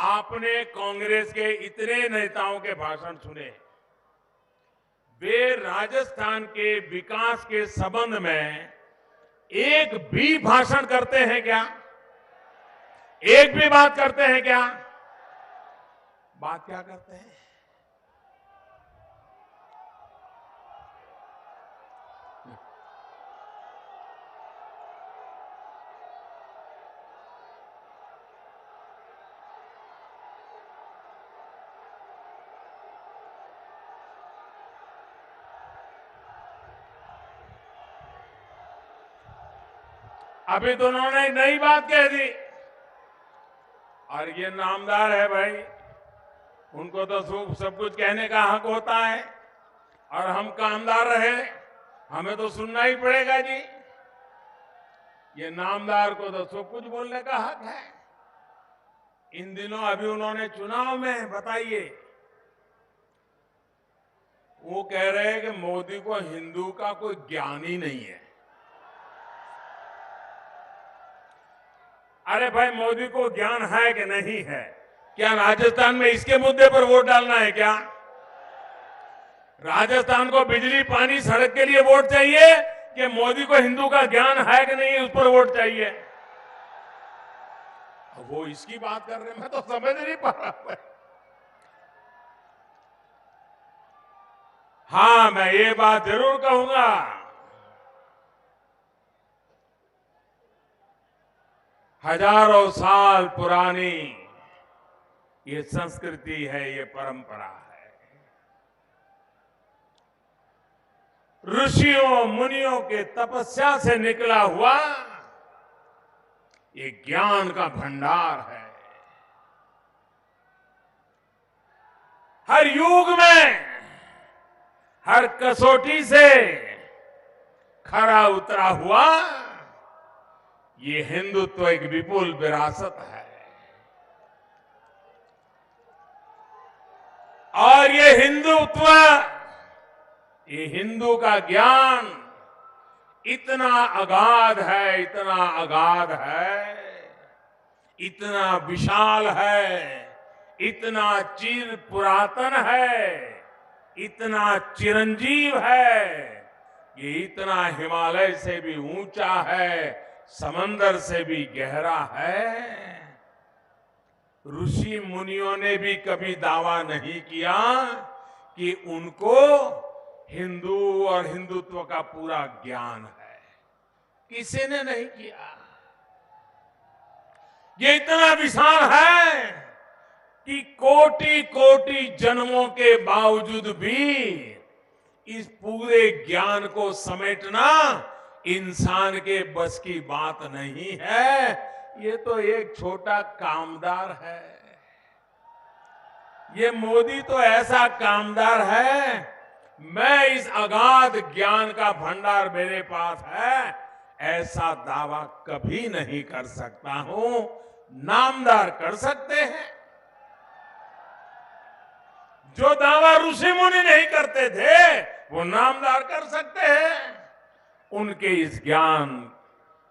आपने कांग्रेस के इतने नेताओं के भाषण सुने, वे राजस्थान के विकास के संबंध में एक भी भाषण करते हैं क्या? एक भी बात करते हैं क्या? बात क्या करते हैं? अभी तो उन्होंने नई बात कह दी और ये नामदार है भाई, उनको तो सब कुछ कहने का हक होता है और हम कामदार रहे, हमें तो सुनना ही पड़ेगा जी। ये नामदार को तो सब कुछ बोलने का हक है। इन दिनों अभी उन्होंने चुनाव में बताइए, वो कह रहे हैं कि मोदी को हिंदू का कोई ज्ञान ही नहीं है। अरे भाई, मोदी को ज्ञान है कि नहीं है? क्या राजस्थान में इसके मुद्दे पर वोट डालना है क्या? राजस्थान को बिजली, पानी, सड़क के लिए वोट चाहिए कि मोदी को हिंदू का ज्ञान है कि नहीं उस पर वोट चाहिए? वो इसकी बात कर रहे हैं, मैं तो समझ नहीं पा रहा। हाँ, मैं ये बात जरूर कहूंगा, हजारों साल पुरानी ये संस्कृति है, ये परंपरा है। ऋषियों मुनियों के तपस्या से निकला हुआ ये ज्ञान का भंडार है। हर युग में, हर कसौटी से खरा उतरा हुआ ये हिंदुत्व एक विपुल विरासत है। और ये हिंदुत्व, ये हिंदू का ज्ञान इतना अगाध है, इतना अगाध है, इतना विशाल है, इतना चिर पुरातन है, इतना चिरंजीव है, ये इतना हिमालय से भी ऊंचा है, समंदर से भी गहरा है। ऋषि मुनियों ने भी कभी दावा नहीं किया कि उनको हिंदू और हिंदुत्व का पूरा ज्ञान है। किसी ने नहीं किया। ये इतना विशाल है कि कोटि कोटि जन्मों के बावजूद भी इस पूरे ज्ञान को समेटना इंसान के बस की बात नहीं है। ये तो एक छोटा कामदार है। ये मोदी तो ऐसा कामदार है, मैं इस अगाध ज्ञान का भंडार मेरे पास है, ऐसा दावा कभी नहीं कर सकता हूं। नामदार कर सकते हैं। जो दावा ऋषि मुनि नहीं करते थे, वो नामदार कर सकते हैं। उनके इस ज्ञान,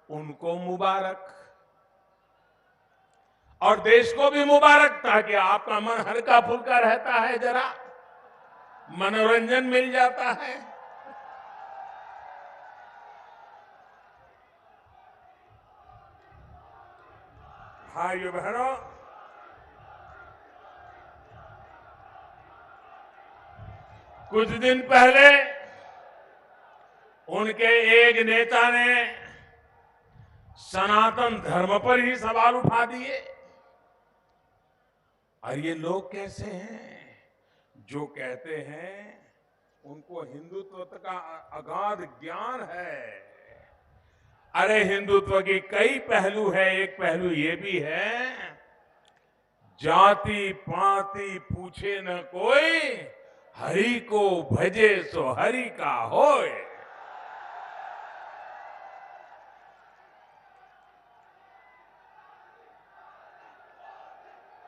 उनको मुबारक, और देश को भी मुबारक, ताकि आपका मन हल्का फुल्का रहता है, जरा मनोरंजन मिल जाता है। भाइयों बहनों, कुछ दिन पहले उनके एक नेता ने सनातन धर्म पर ही सवाल उठा दिए। और ये लोग कैसे हैं जो कहते हैं उनको हिंदुत्व का अगाध ज्ञान है? अरे, हिंदुत्व की कई पहलू है। एक पहलू ये भी है, जाति पाति पूछे न कोई, हरि को भजे सो हरि का होए।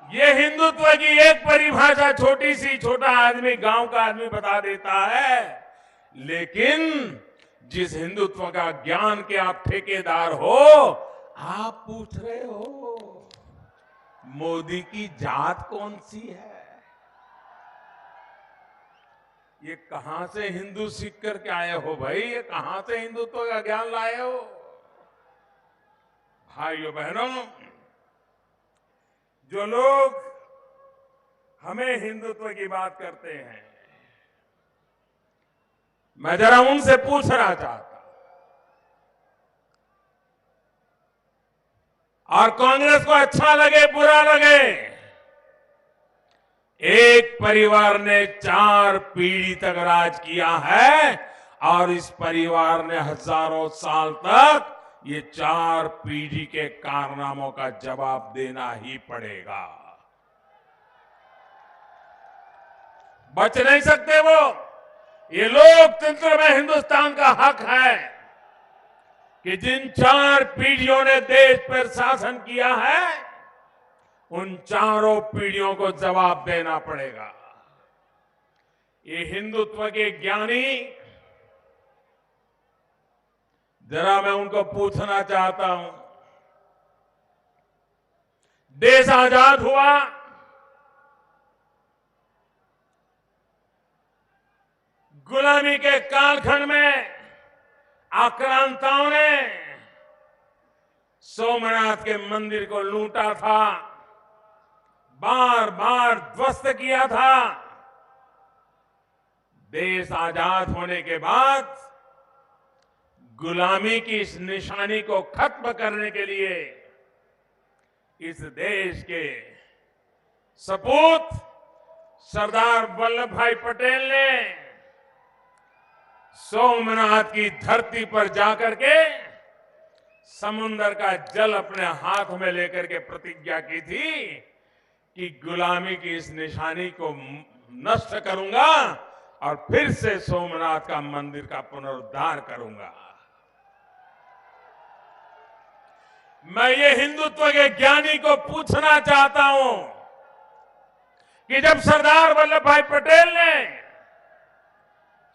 ये हिंदुत्व की एक परिभाषा छोटी सी, छोटा आदमी, गांव का आदमी बता देता है। लेकिन जिस हिंदुत्व का ज्ञान के आप ठेकेदार हो, आप पूछ रहे हो मोदी की जात कौन सी है? ये कहां से हिंदू सीख करके आए हो भाई? ये कहां से हिंदुत्व का ज्ञान लाए हो? भाइयों बहनों, जो लोग हमें हिंदुत्व की बात करते हैं, मैं जरा उनसे पूछना चाहता और कांग्रेस को अच्छा लगे बुरा लगे, एक परिवार ने 4 पीढ़ी तक राज किया है और इस परिवार ने हजारों साल तक ये 4 पीढ़ी के कारनामों का जवाब देना ही पड़ेगा। बच नहीं सकते वो। ये लोकतंत्र में हिंदुस्तान का हक है कि जिन 4 पीढ़ियों ने देश पर शासन किया है, उन 4 पीढ़ियों को जवाब देना पड़ेगा। ये हिंदुत्व के ज्ञानी, जरा मैं उनको पूछना चाहता हूं, देश आजाद हुआ, गुलामी के कालखंड में आक्रांताओं ने सोमनाथ के मंदिर को लूटा था, बार बार ध्वस्त किया था। देश आजाद होने के बाद गुलामी की इस निशानी को खत्म करने के लिए इस देश के सपूत सरदार वल्लभ भाई पटेल ने सोमनाथ की धरती पर जाकर के समुंदर का जल अपने हाथ में लेकर के प्रतिज्ञा की थी कि गुलामी की इस निशानी को नष्ट करूंगा और फिर से सोमनाथ का मंदिर का पुनरुद्धार करूंगा। मैं ये हिंदुत्व के ज्ञानी को पूछना चाहता हूं कि जब सरदार वल्लभ भाई पटेल ने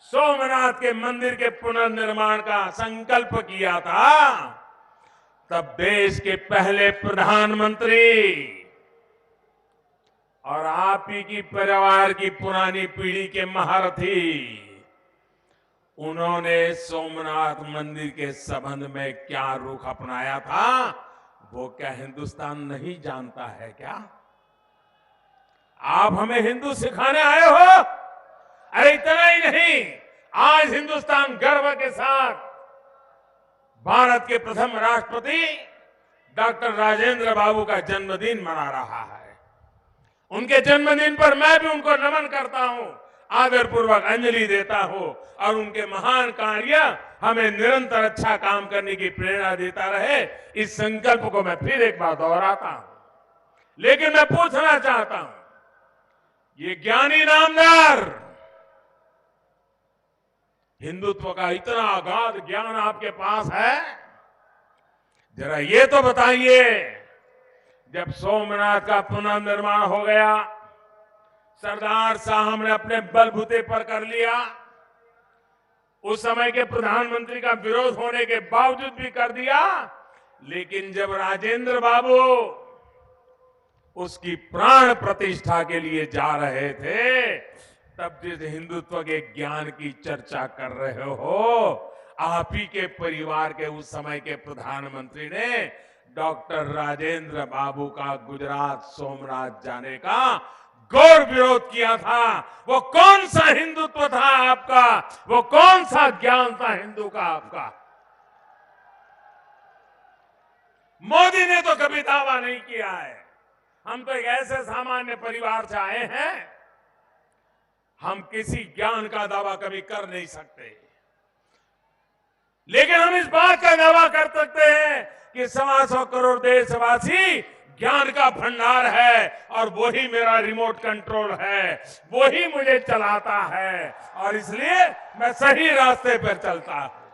सोमनाथ के मंदिर के पुनर्निर्माण का संकल्प किया था, तब देश के पहले प्रधानमंत्री और आप ही की परिवार की पुरानी पीढ़ी के महारथी, उन्होंने सोमनाथ मंदिर के संबंध में क्या रुख अपनाया था, वो क्या हिंदुस्तान नहीं जानता है क्या? आप हमें हिंदू सिखाने आए हो? अरे इतना ही नहीं, आज हिंदुस्तान गर्व के साथ भारत के प्रथम राष्ट्रपति डॉक्टर राजेंद्र बाबू का जन्मदिन मना रहा है। उनके जन्मदिन पर मैं भी उनको नमन करता हूं, आदरपूर्वक अंजलि देता हूं और उनके महान कार्य हमें निरंतर अच्छा काम करने की प्रेरणा देता रहे, इस संकल्प को मैं फिर एक बार दोहराता हूं। लेकिन मैं पूछना चाहता हूं, ये ज्ञानी नामदार, हिंदुत्व का इतना अगाध ज्ञान आपके पास है, जरा ये तो बताइए, जब सोमनाथ का पुनर्निर्माण हो गया, सरदार साहब ने अपने बलबूते पर कर लिया, उस समय के प्रधानमंत्री का विरोध होने के बावजूद भी कर दिया, लेकिन जब राजेंद्र बाबू उसकी प्राण प्रतिष्ठा के लिए जा रहे थे, तब जिस हिंदुत्व के ज्ञान की चर्चा कर रहे हो, आप ही के परिवार के उस समय के प्रधानमंत्री ने डॉक्टर राजेंद्र बाबू का गुजरात सोमनाथ जाने का घोर विरोध किया था। वो कौन सा हिंदुत्व था आपका? वो कौन सा ज्ञान था हिंदू का आपका? मोदी ने तो कभी दावा नहीं किया है। हम तो एक ऐसे सामान्य परिवार से आए हैं, हम किसी ज्ञान का दावा कभी कर नहीं सकते, लेकिन हम इस बात का दावा कर सकते हैं कि 125 करोड़ देशवासी ज्ञान का भंडार है और वही मेरा रिमोट कंट्रोल है, वही मुझे चलाता है और इसलिए मैं सही रास्ते पर चलता हूं।